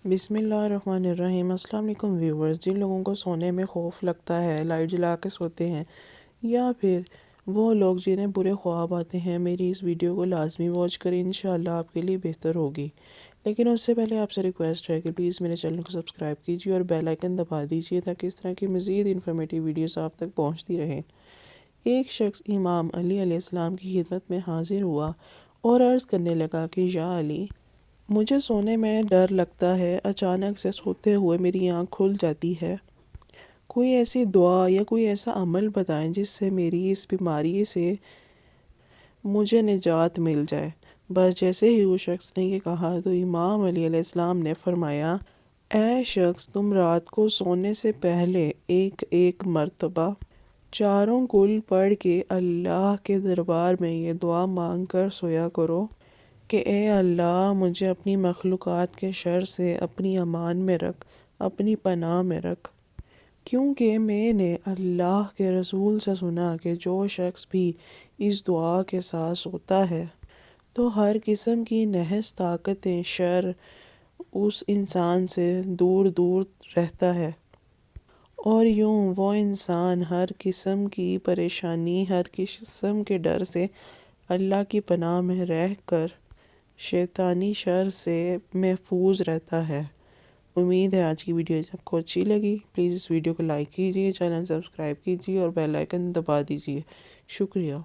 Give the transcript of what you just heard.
بسم اللہ الرحمن الرحیم۔ السلام علیکم ویورز۔ جن لوگوں کو سونے میں خوف لگتا ہے، لائٹ جلا کے سوتے ہیں، یا پھر وہ لوگ جنہیں برے خواب آتے ہیں، میری اس ویڈیو کو لازمی واچ کریں، انشاءاللہ آپ کے لیے بہتر ہوگی۔ لیکن اس سے پہلے آپ سے ریکویسٹ ہے کہ پلیز میرے چینل کو سبسکرائب کیجیے اور بیل آئیکن دبا دیجیے تاکہ اس طرح کی مزید انفارمیٹیو ویڈیوز آپ تک پہنچتی رہیں۔ ایک شخص امام علی علیہ السلام کی خدمت میں حاضر ہوا اور عرض کرنے لگا کہ یا علی، مجھے سونے میں ڈر لگتا ہے، اچانک سے سوتے ہوئے میری آنکھ کھل جاتی ہے۔ کوئی ایسی دعا یا کوئی ایسا عمل بتائیں جس سے میری اس بیماری سے مجھے نجات مل جائے۔ بس جیسے ہی وہ شخص نے یہ کہا تو امام علی علیہ السلام نے فرمایا، اے شخص، تم رات کو سونے سے پہلے ایک مرتبہ چاروں کل پڑھ کے اللہ کے دربار میں یہ دعا مانگ کر سویا کرو کہ اے اللہ، مجھے اپنی مخلوقات کے شر سے اپنی امان میں رکھ، اپنی پناہ میں رکھ، کیونکہ میں نے اللہ کے رسول سے سنا کہ جو شخص بھی اس دعا کے ساتھ سوتا ہے تو ہر قسم کی نحس طاقتیں شر اس انسان سے دور دور رہتا ہے، اور یوں وہ انسان ہر قسم کی پریشانی، ہر قسم کے ڈر سے اللہ کی پناہ میں رہ کر شیطانی شر سے محفوظ رہتا ہے۔ امید ہے آج کی ویڈیو آپ کو اچھی لگی۔ پلیز اس ویڈیو کو لائک کیجیے، چینل سبسکرائب کیجیے اور بیل آئیکن دبا دیجیے۔ شکریہ۔